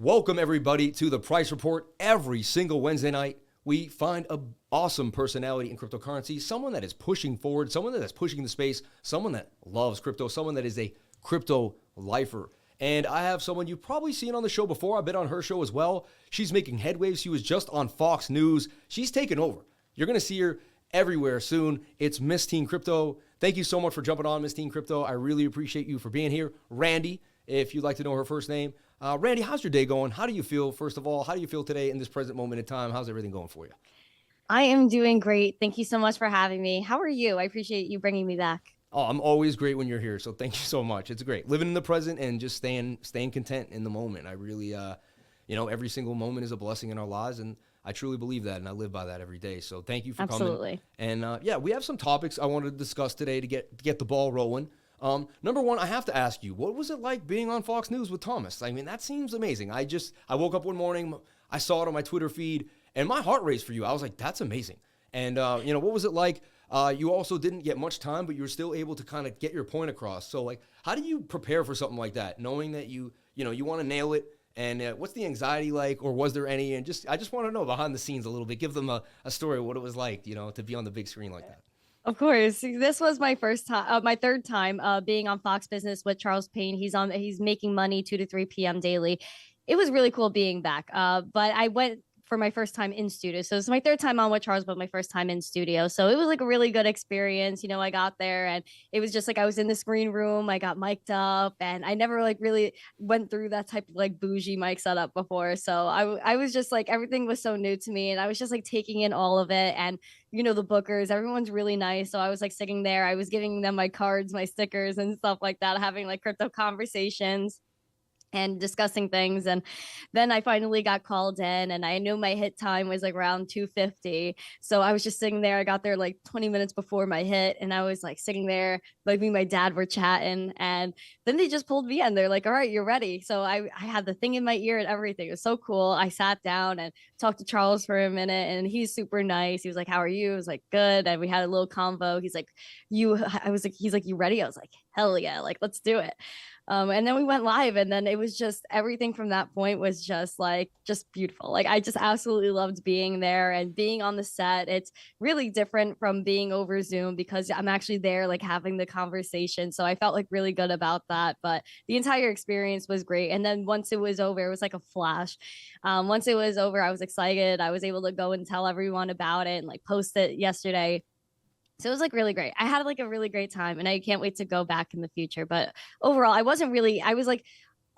Welcome, everybody, to the Price Report. Every single Wednesday night, we find an awesome personality in cryptocurrency, someone that is pushing forward, someone that is pushing the space, someone that loves crypto, someone that is a crypto lifer. And I have someone you've probably seen on the show before. I've been on her show as well. She's making headwaves. She was just on Fox News. She's taken over. You're going to see her everywhere soon. It's Miss Teen Crypto. Thank you so much for jumping on, Miss Teen Crypto. I really appreciate you for being here. Randy, if you'd like to know her first name. Randy, how's your day going? How do you feel, first of all? How do you feel today in this present moment in time? How's everything going for you? I am doing great. Thank you so much for having me. How are you? I appreciate you bringing me back. Oh, I'm always great when you're here, so thank you so much. It's great. Living in the present and just staying content in the moment. I really, every single moment is a blessing in our lives, and I truly believe that, and I live by that every day. So thank you for Absolutely. coming. And we have some topics I wanted to discuss today to get the ball rolling. Number one, I have to ask you, what was it like being on Fox News with Thomas? I mean, that seems amazing. I woke up one morning, I saw it on my Twitter feed, and my heart raced for you. I was like, that's amazing. And, what was it like? You also didn't get much time, but you were still able to kind of get your point across. So, like, how do you prepare for something like that, knowing that you want to nail it? And what's the anxiety like, or was there any? And I just want to know behind the scenes a little bit. Give them a story of what it was like, to be on the big screen like that. Of course. This was my first time, my third time being on Fox Business with Charles Payne. He's making money 2 to 3 p.m. daily. It was really cool being back. But I went for my first time in studio. So it's my third time on with Charles, but my first time in studio. So it was like a really good experience. I got there and it was just like I was in this green room. I got mic'd up and I never like really went through that type of like bougie mic setup before. So I was just like, everything was so new to me and I was just like taking in all of it. And the bookers, everyone's really nice. So I was like sitting there, I was giving them my cards, my stickers and stuff like that, having like crypto conversations and discussing things. And then I finally got called in and I knew my hit time was like around 2:50. So I was just sitting there. I got there like 20 minutes before my hit and I was like sitting there, like me and my dad were chatting and then they just pulled me in. They're like, all right, you're ready. So I had the thing in my ear and everything. It was so cool. I sat down and talked to Charles for a minute and he's super nice. He was like, how are you? I was like, good. And we had a little convo. He's like, he's like, you ready? I was like, hell yeah. Like, let's do it. And then we went live and then it was just everything from that point was just beautiful. Like I just absolutely loved being there and being on the set. It's really different from being over Zoom because I'm actually there like having the conversation. So I felt like really good about that. But the entire experience was great. And then once it was over, it was like a flash. Once it was over, I was excited. I was able to go and tell everyone about it and like post it yesterday. So it was like really great. I had like a really great time and I can't wait to go back in the future. But overall, I was like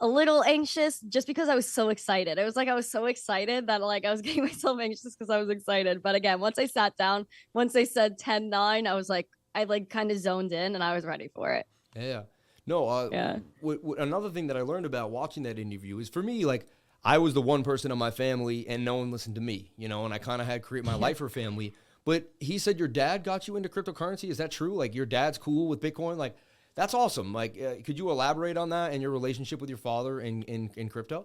a little anxious just because I was so excited. I was so excited that like I was getting myself anxious because I was excited. But again, once I sat down, once they said 10-9, I like kind of zoned in and I was ready for it. Yeah. No, yeah. Another thing that I learned about watching that interview is for me, like I was the one person in my family and no one listened to me, and I kind of had to create my lifer family. But he said your dad got you into cryptocurrency. Is that true? Like your dad's cool with Bitcoin? Like that's awesome. Like could you elaborate on that and your relationship with your father in crypto?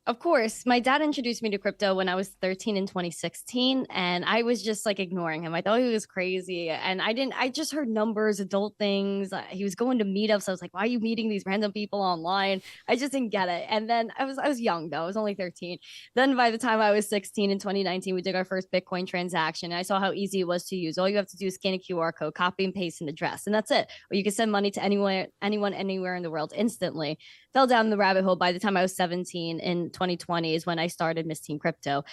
Of course, my dad introduced me to crypto when I was 13 in 2016, and I was just like ignoring him. I thought he was crazy, and I just heard numbers, adult things. He was going to meetups. I was like, why are you meeting these random people online? I just didn't get it. And then I was young though. I was only 13. Then by the time I was 16 in 2019, we did our first Bitcoin transaction. And I saw how easy it was to use. All you have to do is scan a QR code, copy and paste an address, and that's it. Or you can send money to anyone, anywhere in the world instantly. Fell down the rabbit hole. By the time I was 17 in 2020 is when I started Miss Teen Crypto.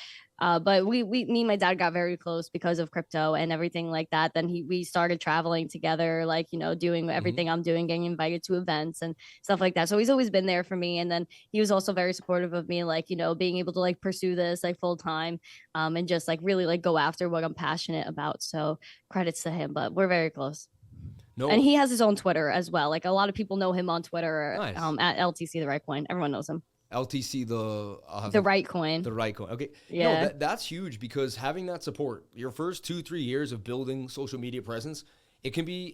But me and my dad got very close because of crypto and everything like that. Then we started traveling together, like, doing everything I'm doing, getting invited to events and stuff like that. So he's always been there for me. And then he was also very supportive of me, like, being able to like pursue this like full time and just like really like go after what I'm passionate about. So credits to him, but we're very close. No. And he has his own Twitter as well. Like a lot of people know him on Twitter. Nice. At LTC the right coin. Everyone knows him. LTC the right coin. The right coin. Okay. Yeah. No, that's huge because having that support, your first 2-3 years of building social media presence, it can be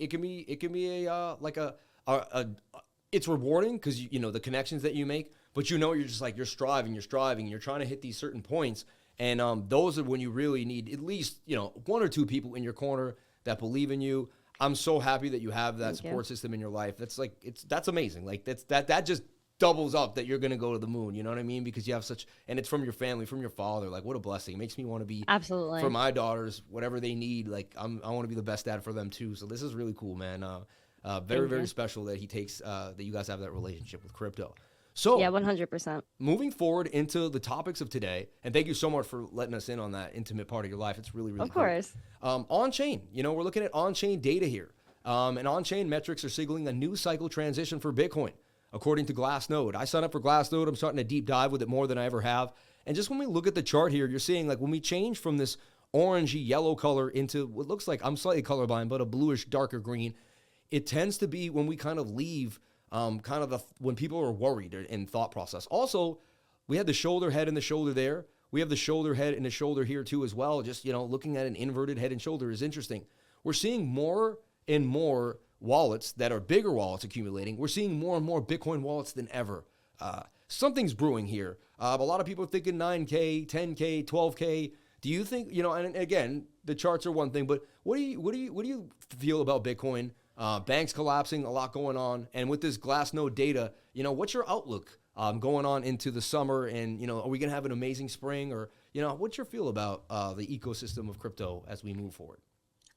it's rewarding because the connections that you make, but you're just like you're striving, you're trying to hit these certain points, and those are when you really need at least 1 or 2 people in your corner that believe in you. I'm so happy that you have that support system in your life. That's amazing. Like that just doubles up that you're going to go to the moon. You know what I mean? Because you have such, and it's from your family, from your father. Like, what a blessing. It makes me want to be, Absolutely. for my daughters, whatever they need. Like, I want to be the best dad for them too. So this is really cool, man. Very special that he takes, that you guys have that relationship with crypto. So yeah, 100%. Moving forward into the topics of today, and thank you so much for letting us in on that intimate part of your life. It's really, really Of course. cool. On-chain, we're looking at on-chain data here. And on-chain metrics are signaling a new cycle transition for Bitcoin, according to Glassnode. I signed up for Glassnode. I'm starting to deep dive with it more than I ever have. And just when we look at the chart here, you're seeing like when we change from this orangey yellow color into what looks like, I'm slightly colorblind, but a bluish darker green, it tends to be when we kind of leave when people are worried in thought process. Also, we had the shoulder, head, and the shoulder there. We have the shoulder, head, and the shoulder here too as well. Just, looking at an inverted head and shoulder is interesting. We're seeing more and more wallets that are bigger wallets accumulating. We're seeing more and more Bitcoin wallets than ever. Something's brewing here. A lot of people are thinking 9K, 10K, 12K. Do you think, and again, the charts are one thing, but what do you feel about Bitcoin? Banks collapsing, a lot going on. And with this Glassnode data, what's your outlook going on into the summer? And, are we going to have an amazing spring? Or, what's your feel about the ecosystem of crypto as we move forward?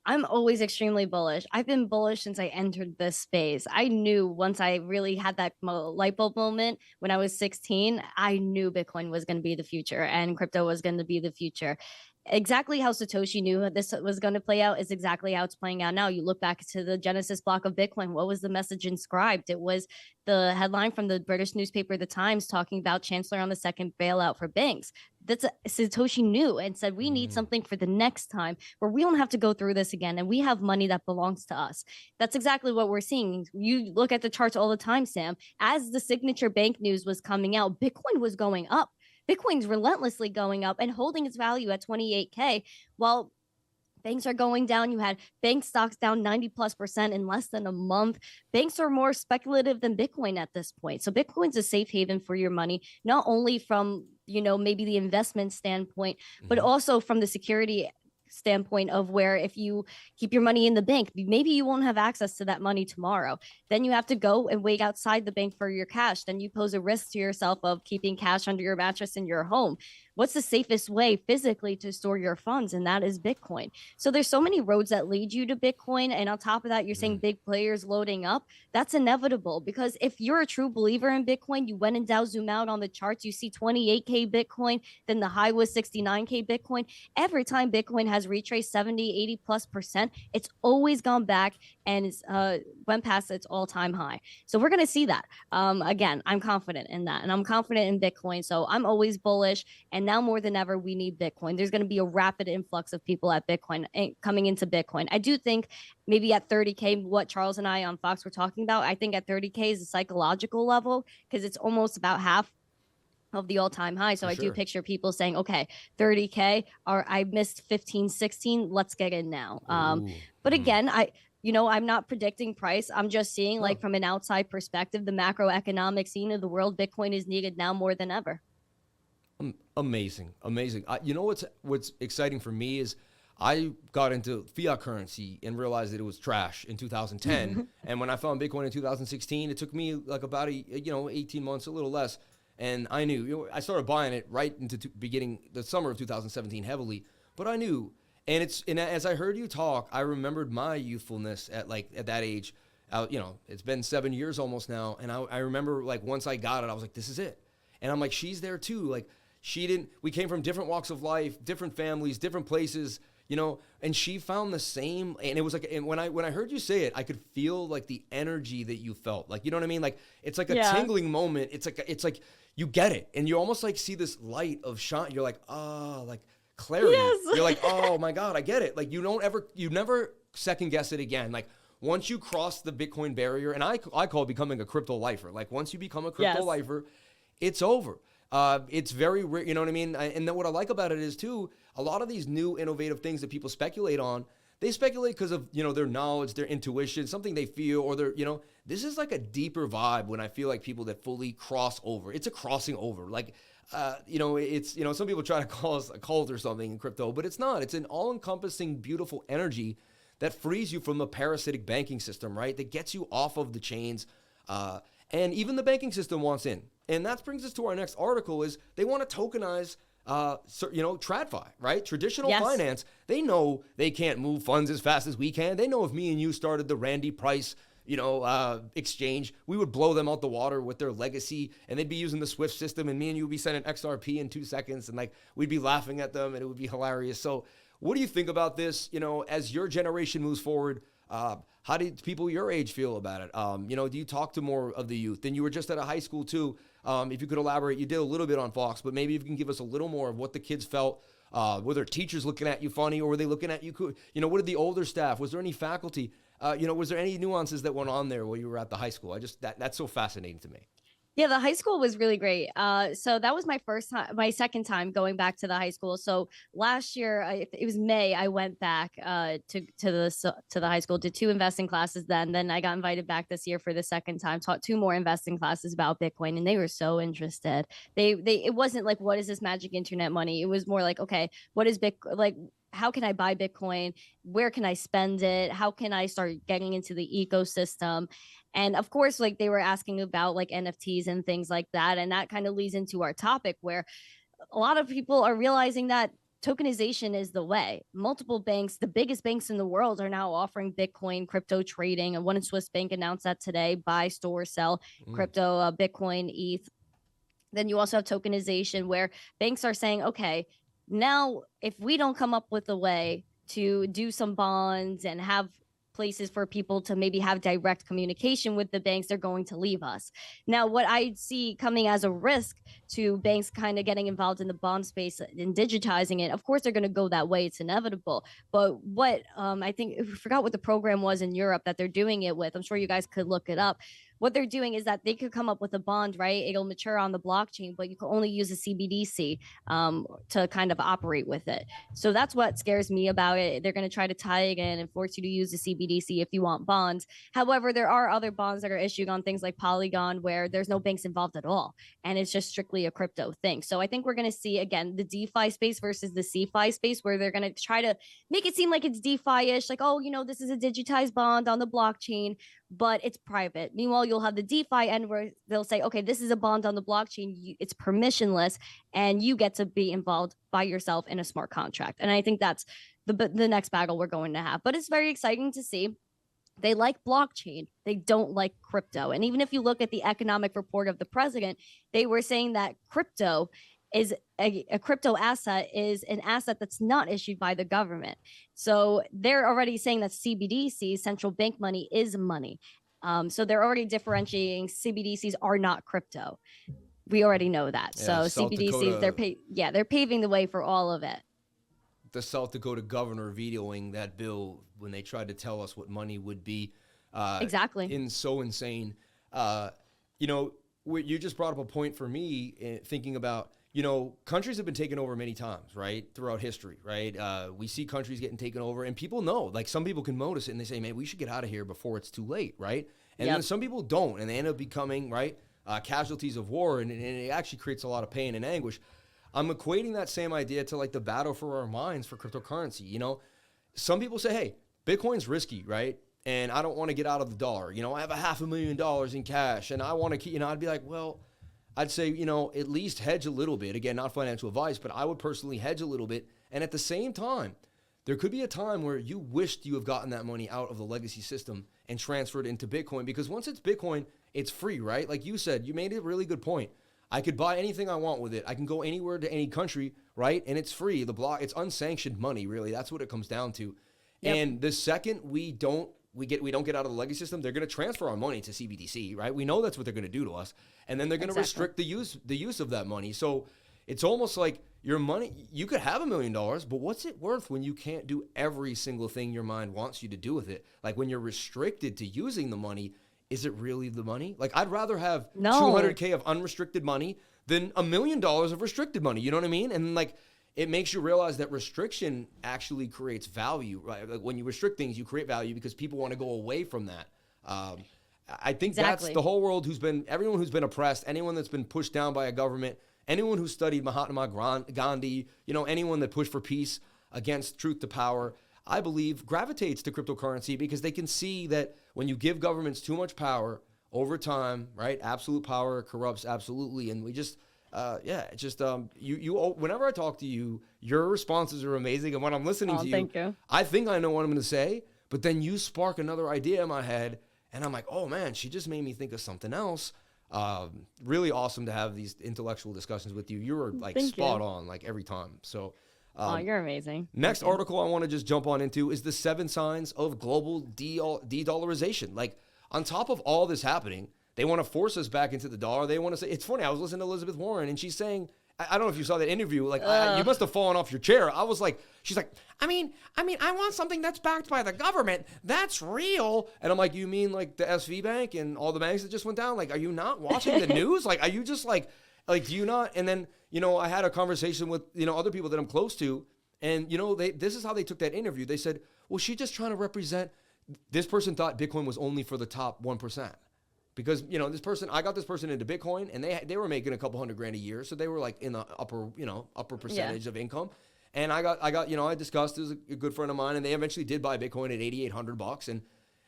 I'm always extremely bullish. I've been bullish since I entered this space. I knew once I really had that light bulb moment when I was 16, I knew Bitcoin was going to be the future and crypto was going to be the future. Exactly how Satoshi knew this was going to play out is exactly how it's playing out now. You look back to the Genesis block of Bitcoin. What was the message inscribed? It was the headline from the British newspaper, The Times, talking about Chancellor on the second bailout for banks. Satoshi knew and said, we need something for the next time where we don't have to go through this again. And we have money that belongs to us. That's exactly what we're seeing. You look at the charts all the time, Sam. As the signature bank news was coming out, Bitcoin was going up. Bitcoin's relentlessly going up and holding its value at 28K while banks are going down. You had bank stocks down 90+% in less than a month. Banks are more speculative than Bitcoin at this point. So Bitcoin's a safe haven for your money, not only from, maybe the investment standpoint, but also from the security standpoint of where if you keep your money in the bank, maybe you won't have access to that money tomorrow. Then you have to go and wait outside the bank for your cash. Then you pose a risk to yourself of keeping cash under your mattress in your home. What's the safest way physically to store your funds? And that is Bitcoin. So there's so many roads that lead you to Bitcoin. And on top of that, you're saying big players loading up. That's inevitable because if you're a true believer in Bitcoin, you went and down, zoom out on the charts, you see 28K Bitcoin, then the high was 69K Bitcoin. Every time Bitcoin has retraced 70, 80+%, it's always gone back and it's went past its all-time high. So we're going to see that. Again, I'm confident in that and I'm confident in Bitcoin. So I'm always bullish. And now more than ever, we need Bitcoin. There's going to be a rapid influx of people at Bitcoin coming into Bitcoin. I do think maybe at 30K, what Charles and I on Fox were talking about, I think at 30K is a psychological level because it's almost about half of the all-time high. So I do picture people saying, okay, 30K, or I missed 15, 16, let's get in now. But again, I'm not predicting price. I'm just seeing like from an outside perspective, the macroeconomic scene of the world, Bitcoin is needed now more than ever. Amazing. What's exciting for me is I got into fiat currency and realized that it was trash in 2010. And when I found Bitcoin in 2016, it took me like about 18 months, a little less. And I knew, I started buying it right into the summer of 2017 heavily, but I knew. And as I heard you talk, I remembered my youthfulness at that age. It's been 7 years almost now. And I remember like once I got it, I was like, this is it. And I'm like, she's there too. Like we came from different walks of life, different families, different places, and she found the same. And it was like, and when I heard you say it, I could feel like the energy that you felt. Like, you know what I mean? Like it's like a tingling moment. It's like you get it. And you almost like see this light of shine. You're like, like clarity. Yes. You're like, oh my God, I get it. Like you never second guess it again. Like once you cross the Bitcoin barrier, and I call it becoming a crypto lifer. Like once you become a crypto lifer, it's over. It's very rare, you know what I mean? And then what I like about it is too, a lot of these new innovative things that people speculate on, they speculate because of, their knowledge, their intuition, something they feel, or this is like a deeper vibe when I feel like people that fully cross over. It's a crossing over. Like, it's, some people try to call us a cult or something in crypto, but it's not. It's an all-encompassing, beautiful energy that frees you from the parasitic banking system, right? That gets you off of the chains, And even the banking system wants in. And that brings us to our next article is they want to tokenize TradFi, right? Traditional finance, they know they can't move funds as fast as we can. They know if me and you started the Randy Price, exchange, we would blow them out the water with their legacy, and they'd be using the Swift system, and me and you would be sending XRP in 2 seconds, and we'd be laughing at them, and it would be hilarious. So what do you think about this? As your generation moves forward, how do people your age feel about it? Do you talk to more of the youth? And you were just at a high school too. If you could elaborate, you did a little bit on Fox, but maybe if you can give us a little more of what the kids felt. Were there teachers looking at you funny, or were they looking at you cool? What did the older staff? Was there any faculty? Was there any nuances that went on there while you were at the high school? That's so fascinating to me. Yeah, the high school was really great. So that was my second time going back to the high school. So last year, it was May, I went back to the high school, did 2 investing classes then I got invited back this year for the second time, taught 2 more investing classes about Bitcoin, and they were so interested. It wasn't like, what is this magic internet money? It was more like, okay, what is Bitcoin? Like, how can I buy Bitcoin? Where can I spend it? How can I start getting into the ecosystem? And of course, they were asking about NFTs and things like that. And that kind of leads into our topic, where a lot of people are realizing that tokenization is the way. Multiple banks, the biggest banks in the world, are now offering Bitcoin crypto trading. And one in Swiss Bank announced that today: buy, store, sell crypto, Bitcoin, ETH. Then you also have tokenization, where banks are saying, okay, now if we don't come up with a way to do some bonds and have places for people to maybe have direct communication with the banks, they're going to leave us. Now, what I see coming as a risk to banks kind of getting involved in the bond space and digitizing it, of course, they're going to go that way. It's inevitable. But what I think, I forgot what the program was in Europe that they're doing it with. I'm sure you guys could look it up. What they're doing is that they could come up with a bond, right? It'll mature on the blockchain, but you can only use a CBDC to kind of operate with it. So that's what scares me about it. They're going to try to tie it in and force you to use the CBDC if you want bonds. However, there are other bonds that are issued on things like Polygon where there's no banks involved at all, and it's just strictly a crypto thing. So I think we're going to see, again, the DeFi space versus the CeFi space, where they're going to try to make it seem like it's DeFi-ish, like, oh, this is a digitized bond on the blockchain, but it's private. Meanwhile, you'll have the DeFi end where they'll say, okay, this is a bond on the blockchain. It's permissionless, and you get to be involved by yourself in a smart contract. And I think that's the next battle we're going to have. But it's very exciting to see. They like blockchain. They don't like crypto. And even if you look at the economic report of the president, they were saying that crypto is a crypto asset is an asset that's not issued by the government. So they're already saying that CBDC, central bank money, is money. So they're already differentiating CBDCs are not crypto. We already know that. Yeah, so CBDCs, they're paving the way for all of it. The South Dakota governor vetoing that bill when they tried to tell us what money would be. Exactly. So insane. You just brought up a point for me thinking about, countries have been taken over many times, right? Throughout history, right? We see countries getting taken over, and people know, some people can notice it and they say, man, we should get out of here before it's too late, right? And then some people don't, and they end up becoming, right, casualties of war, and it actually creates a lot of pain and anguish. I'm equating that same idea to the battle for our minds for cryptocurrency. Some people say, hey, Bitcoin's risky, right? And I don't want to get out of the dollar. I have $500,000 in cash, and I want to keep, I'd be like, well, I'd say, at least hedge a little bit. Again, not financial advice, but I would personally hedge a little bit. And at the same time, there could be a time where you wished you have gotten that money out of the legacy system and transferred into Bitcoin, because once it's Bitcoin, it's free, right? Like you said, you made a really good point. I could buy anything I want with it. I can go anywhere to any country, right? And it's free. It's unsanctioned money, really. That's what it comes down to. Yep. And the second we don't get out of the legacy system, they're going to transfer our money to CBDC, right? We know that's what they're going to do to us. And then they're going to restrict the use of that money. So it's almost like your money, you could have $1 million, but what's it worth when you can't do every single thing your mind wants you to do with it? Like when you're restricted to using the money, is it really the money? I'd rather have $200K of unrestricted money than $1 million of restricted money. You know what I mean? And it makes you realize that restriction actually creates value, right? Like when you restrict things, you create value because people want to go away from that. I think that's the whole world everyone who's been oppressed, anyone that's been pushed down by a government, anyone who studied Mahatma Gandhi, anyone that pushed for peace against truth to power, I believe gravitates to cryptocurrency because they can see that when you give governments too much power over time, right? Absolute power corrupts absolutely. And we just, whenever I talk to you, your responses are amazing. And when I'm listening to you, thank you. I think I know what I'm going to say, but then you spark another idea in my head. And I'm like, oh man, she just made me think of something else. Really awesome to have these intellectual discussions with you. You were like spot on like every time. So, you're amazing. Next article I want to just jump on into is the 7 signs of global de-dollarization. Like on top of all this happening, they want to force us back into the dollar. They want to say, it's funny. I was listening to Elizabeth Warren and she's saying, I don't know if you saw that interview. Like you must have fallen off your chair. I was like, she's like, I mean, I want something that's backed by the government. That's real. And I'm like, you mean like the SV Bank and all the banks that just went down? Like, are you not watching the news? Like, are you just like, do you not? And then, I had a conversation with, other people that I'm close to. And, this is how they took that interview. They said, well, she's just trying to represent. This person thought Bitcoin was only for the top 1%. Because, I got this person into Bitcoin and they were making a couple $100,000 a year. So they were like in the upper percentage of income. And I discussed, it was a good friend of mine and they eventually did buy Bitcoin at $8,800.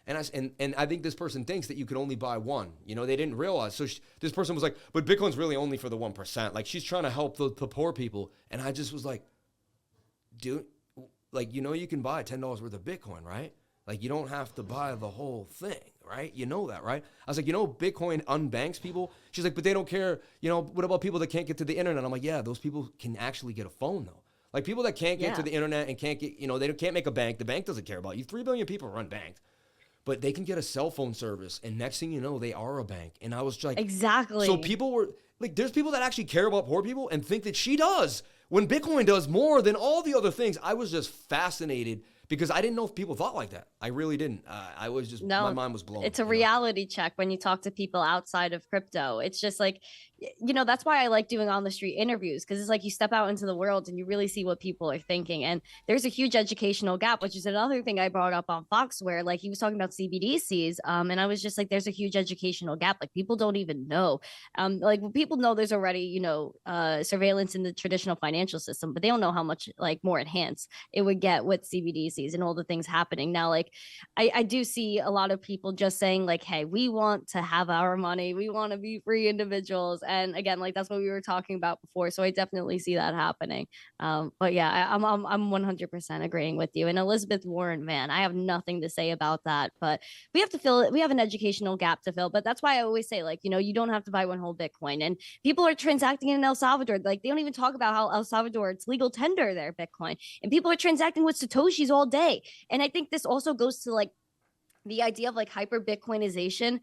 And I think this person thinks that you can only buy one. They didn't realize. So this person was like, but Bitcoin's really only for the 1%. Like she's trying to help the poor people. And I just was like, dude, like, you can buy $10 worth of Bitcoin, right? Like you don't have to buy the whole thing, right? You know that, right? I was like, Bitcoin unbanks people. She's like, but they don't care. What about people that can't get to the internet? I'm like, yeah, those people can actually get a phone though. Like people that can't get to the internet and can't get, they can't make a bank. The bank doesn't care about you. 3 billion people are unbanked. But they can get a cell phone service, and next thing you know, they are a bank. And I was like, exactly. So people were like, there's people that actually care about poor people and think that she does when Bitcoin does more than all the other things. I was just fascinated because I didn't know if people thought like that. I really didn't. I was just, my mind was blown. It's a reality check when you talk to people outside of crypto. It's just like, that's why I like doing on the street interviews, because it's like you step out into the world and you really see what people are thinking. And there's a huge educational gap, which is another thing I brought up on Fox, where like he was talking about CBDCs. And I was just like, there's a huge educational gap. Like people don't even know. Like people know there's already, surveillance in the traditional financial system, but they don't know how much like more enhanced it would get with CBDCs and all the things happening. Now, like I do see a lot of people just saying like, hey, we want to have our money. We want to be free individuals. And again, like that's what we were talking about before. So I definitely see that happening. But yeah, I'm 100% agreeing with you. And Elizabeth Warren, man, I have nothing to say about that. But we have to fill it. We have an educational gap to fill. But that's why I always say, like, you don't have to buy one whole Bitcoin. And people are transacting in El Salvador. Like they don't even talk about how El Salvador, it's legal tender their Bitcoin. And people are transacting with Satoshis all day. And I think this also goes to like the idea of like hyper Bitcoinization,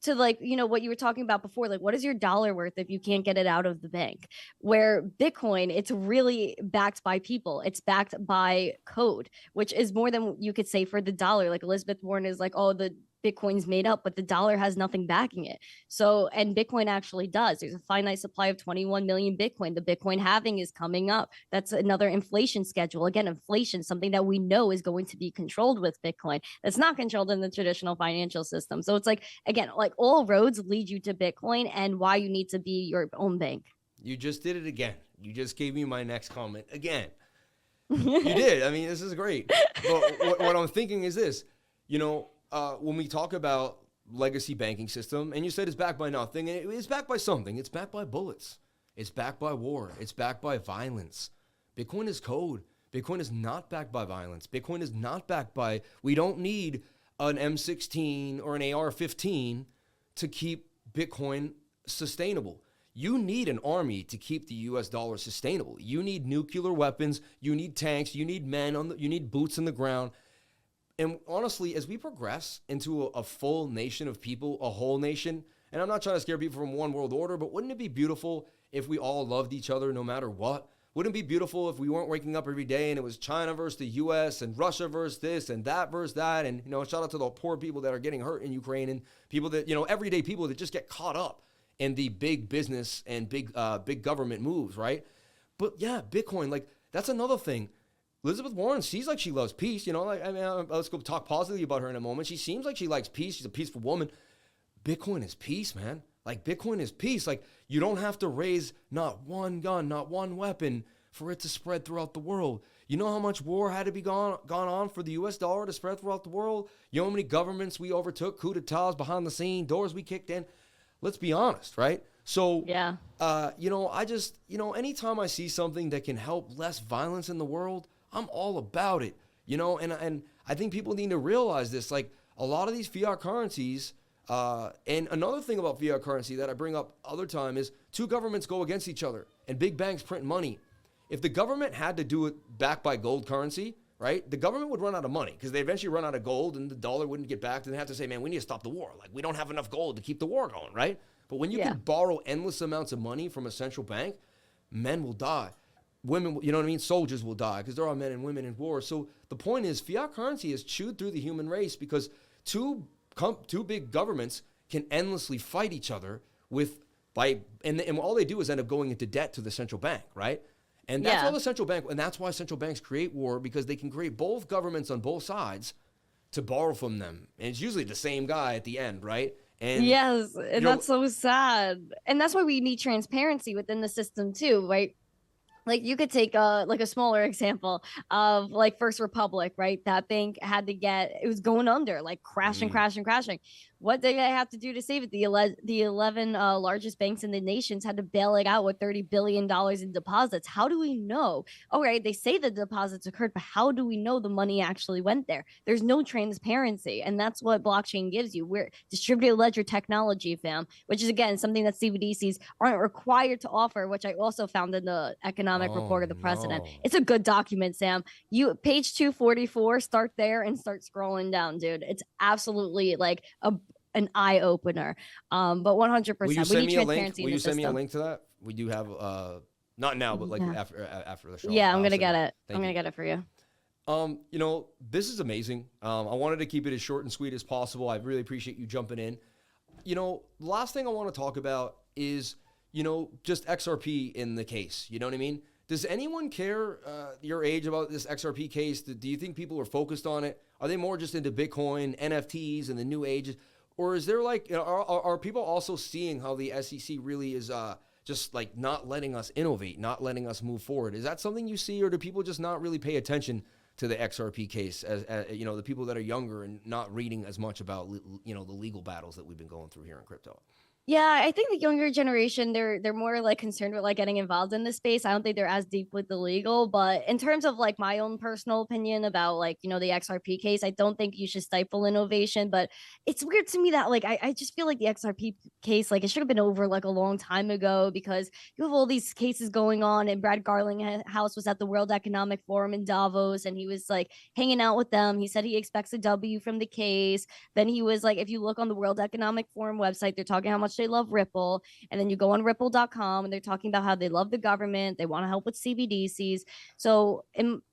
to like, what you were talking about before, like what is your dollar worth if you can't get it out of the bank? Where Bitcoin, it's really backed by people. It's backed by code, which is more than you could say for the dollar. Like Elizabeth Warren is like, oh, the Bitcoin's made up, but the dollar has nothing backing it. So, and Bitcoin actually does. There's a finite supply of 21 million Bitcoin. The Bitcoin halving is coming up. That's another inflation schedule. Again, inflation, something that we know is going to be controlled with Bitcoin. That's not controlled in the traditional financial system. So it's like, again, like all roads lead you to Bitcoin and why you need to be your own bank. You just did it again. You just gave me my next comment again. You did. I mean, this is great. But what I'm thinking is this, when we talk about legacy banking system, and you said it's backed by nothing, and it's backed by something. It's backed by bullets. It's backed by war. It's backed by violence. Bitcoin is code. Bitcoin is not backed by violence. Bitcoin is not backed by, we don't need an M16 or an AR-15 to keep Bitcoin sustainable. You need an army to keep the US dollar sustainable. You need nuclear weapons. You need tanks. You need men. You need boots on the ground. And honestly, as we progress into a full nation of people, a whole nation, and I'm not trying to scare people from one world order, but wouldn't it be beautiful if we all loved each other no matter what? Wouldn't it be beautiful if we weren't waking up every day and it was China versus the US and Russia versus this and that versus that? And, shout out to the poor people that are getting hurt in Ukraine and people that, everyday people that just get caught up in the big business and big government moves, right? But yeah, Bitcoin, like that's another thing. Elizabeth Warren, she's like she loves peace, let's go talk positively about her in a moment. She seems like she likes peace. She's a peaceful woman. Bitcoin is peace, man. Like Bitcoin is peace. Like you don't have to raise not one gun, not one weapon for it to spread throughout the world. You know how much war had to be gone on for the US dollar to spread throughout the world? You know how many governments we overtook, coup d'etats behind the scene, doors we kicked in? Let's be honest, right? So, Yeah. I just, anytime I see something that can help less violence in the world, I'm all about it, and I think people need to realize this. Like, a lot of these fiat currencies, and another thing about fiat currency that I bring up other time is two governments go against each other and big banks print money. If the government had to do it backed by gold currency, right, the government would run out of money because they eventually run out of gold and the dollar wouldn't get backed and they have to say, man, we need to stop the war. Like, we don't have enough gold to keep the war going, right? But when you can borrow endless amounts of money from a central bank, men will die. Women, soldiers will die because there are men and women in war. So the point is, fiat currency is chewed through the human race because two big governments can endlessly fight each other and all they do is end up going into debt to the central bank, right? And that's that's why central banks create war, because they can create both governments on both sides to borrow from them. And it's usually the same guy at the end, right? And yes, and that's so sad. And that's why we need transparency within the system too, right? Like, you could take a smaller example of like First Republic, right? That bank it was going under, like crashing. What did they have to do to save it? The 11 largest banks in the nations had to bail it out with $30 billion in deposits. How do we know? All right, they say the deposits occurred, but how do we know the money actually went there? There's no transparency, and that's what blockchain gives you. We're distributed ledger technology, fam, which is, again, something that CBDCs aren't required to offer, which I also found in the economic report of the president. No. It's a good document, Sam. You page 244, start there and start scrolling down, dude. It's absolutely like an eye opener. But 100%. Will you We send need me a link? transparency Will in you the send me a system. link to that? We do have not now, but like after the show. Yeah, I'm I'll gonna send get it. Thank I'm you. gonna get it for you. This is amazing. I wanted to keep it as short and sweet as possible. I really appreciate you jumping in. The last thing I want to talk about is, just XRP in the case. You know what I mean? Does anyone care your age about this XRP case? Do you think people are focused on it? Are they more just into Bitcoin, NFTs, and the new age? Or is there are people also seeing how the SEC really is just like not letting us innovate, not letting us move forward? Is that something you see, or do people just not really pay attention to the XRP case as the people that are younger and not reading as much about the legal battles that we've been going through here in crypto? Yeah, I think the younger generation, they're more like concerned with like getting involved in this space. I don't think they're as deep with the legal, but in terms of like my own personal opinion about like, the XRP case, I don't think you should stifle innovation. But it's weird to me that like I just feel like the XRP case, like, it should have been over like a long time ago, because you have all these cases going on, and Brad Garlinghouse was at the World Economic Forum in Davos, and he was like hanging out with them. He said he expects a W from the case. Then he was like, if you look on the World Economic Forum website, they're talking how much they love Ripple. And then you go on ripple.com and they're talking about how they love the government. They want to help with CBDCs. So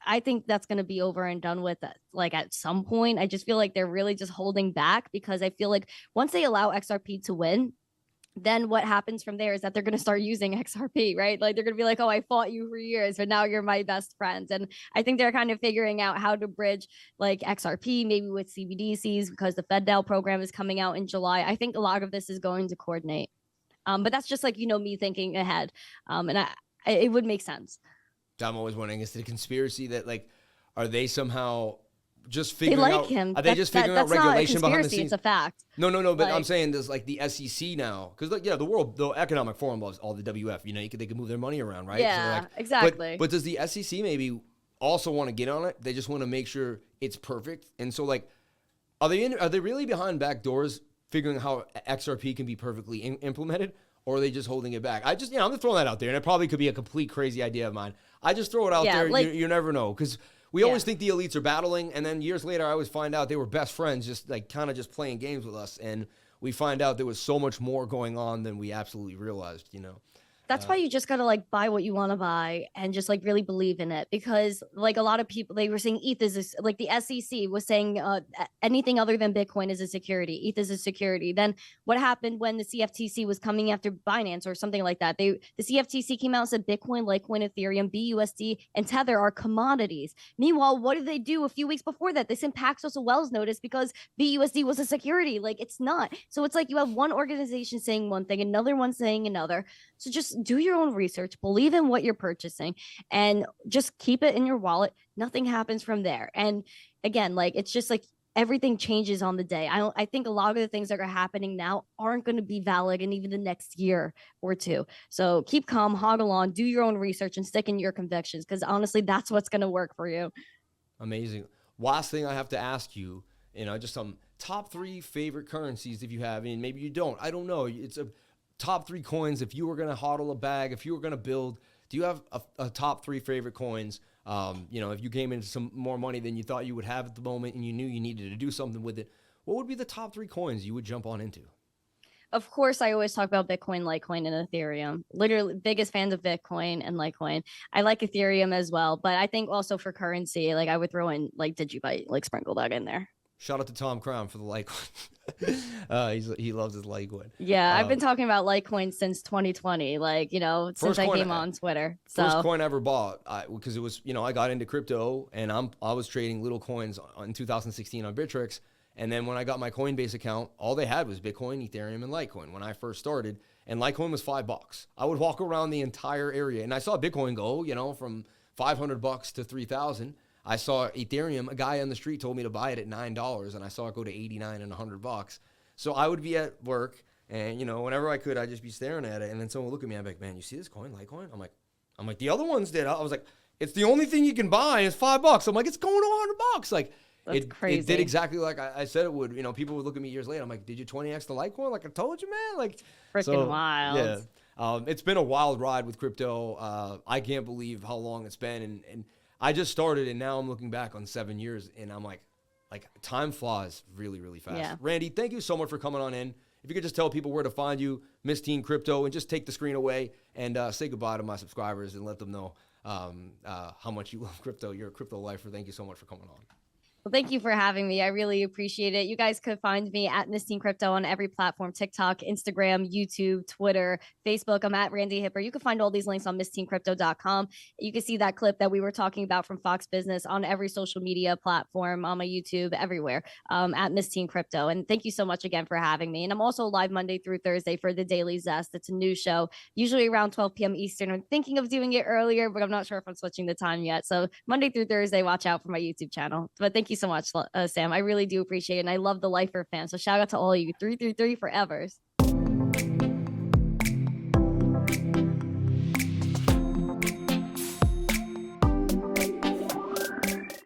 I think that's going to be over and done with like at some point. I just feel like they're really just holding back, because I feel like once they allow XRP to win, then what happens from there is that they're going to start using XRP, right? Like, they're going to be like, oh, I fought you for years, but now you're my best friends. And I think they're kind of figuring out how to bridge like XRP, maybe with CBDCs, because the FedDAO program is coming out in July. I think a lot of this is going to coordinate. But that's just like, me thinking ahead. And it would make sense. I'm always wondering, is it a conspiracy that like, are they somehow just They figuring like out? him. Are they just figuring out regulation behind the scenes? It's a fact. No. But Like, I'm saying there's like the SEC now, because the Economic Forum loves all the WF. They can move their money around, right? Yeah, so exactly. But does the SEC maybe also want to get on it? They just want to make sure it's perfect. And so like, are they really behind back doors figuring how XRP can be perfectly implemented? Or are they just holding it back? I'm just throwing that out there, and it probably could be a complete crazy idea of mine. I just throw it out there. like- You never know, because we always think the elites are battling, and then years later, I always find out they were best friends, just like kind of just playing games with us, and we find out there was so much more going on than we absolutely realized. That's why you just gotta like buy what you want to buy and just like really believe in it, because like a lot of people, they were saying ETH is like, the SEC was saying anything other than Bitcoin is a security. ETH is a security. Then what happened when the CFTC was coming after Binance or something like that? The CFTC came out and said Bitcoin, Litecoin, Ethereum, BUSD, and Tether are commodities. Meanwhile, what did they do a few weeks before that? They sent Paxos a Wells notice because BUSD was a security. Like, it's not. So it's like you have one organization saying one thing, another one saying another. So just just do your own research, believe in what you're purchasing, and just keep it in your wallet. Nothing happens from there. And again, like, it's just like everything changes on the day. I think a lot of the things that are happening now aren't going to be valid in even the next year or two. So keep calm, hodl on, do your own research, and stick in your convictions, because honestly, that's what's going to work for you. Amazing. Last thing I have to ask you, just some top 3 favorite currencies if you have. I mean, maybe you don't. I don't know. It's a top 3 coins. If you were going to hodl a bag, if you were going to build, do you have a top 3 favorite coins? If you came into some more money than you thought you would have at the moment and you knew you needed to do something with it, what would be the top 3 coins you would jump on into? Of course, I always talk about Bitcoin, Litecoin, and Ethereum. Literally, biggest fans of Bitcoin and Litecoin. I like Ethereum as well, but I think also for currency, like, I would throw in like Digibyte, like, sprinkle that in there. Shout out to Tom Crown for the Litecoin. He loves his Litecoin. Yeah, I've been talking about Litecoin since 2020, like, since I came on Twitter. So first coin I ever bought, because it was, I got into crypto and I was trading little coins in 2016 on Bittrex. And then when I got my Coinbase account, all they had was Bitcoin, Ethereum, and Litecoin when I first started. And Litecoin was $5. I would walk around the entire area, and I saw Bitcoin go, from $500 to $3,000. I saw Ethereum, a guy on the street told me to buy it at $9, and I saw it go to $89 and $100. So I would be at work, and whenever I could, I'd just be staring at it. And then someone would look at me, I'm like, man, you see this coin, Litecoin? I'm like, the other ones did. I was like, it's the only thing you can buy. It's $5. I'm like, it's going to $100. Like, that's crazy. It did exactly like I said it would. People would look at me years later. I'm like, did you 20x the Litecoin? Like I told you, man. Like, freaking wild. Yeah. It's been a wild ride with crypto. I can't believe how long it's been. And I just started, and now I'm looking back on 7 years, and I'm like time flies really, really fast. Yeah. Randy, thank you so much for coming on in. If you could just tell people where to find you, Miss Teen Crypto, and just take the screen away and say goodbye to my subscribers and let them know how much you love crypto. You're a crypto lifer. Thank you so much for coming on. Well, thank you for having me. I really appreciate it. You guys could find me at Miss Teen Crypto on every platform: TikTok, Instagram, YouTube, Twitter, Facebook. I'm at Randy Hipper. You can find all these links on missteencrypto.com. You can see that clip that we were talking about from Fox Business on every social media platform, on my YouTube, everywhere, at Miss Teen Crypto. And thank you so much again for having me. And I'm also live Monday through Thursday for the Daily Zest. It's a new show, usually around 12 p.m. Eastern. I'm thinking of doing it earlier, but I'm not sure if I'm switching the time yet. So Monday through Thursday, watch out for my YouTube channel. But thank you so much, Sam. I really do appreciate it. And I love the Lifer fan. So shout out to all of you. 333 forevers.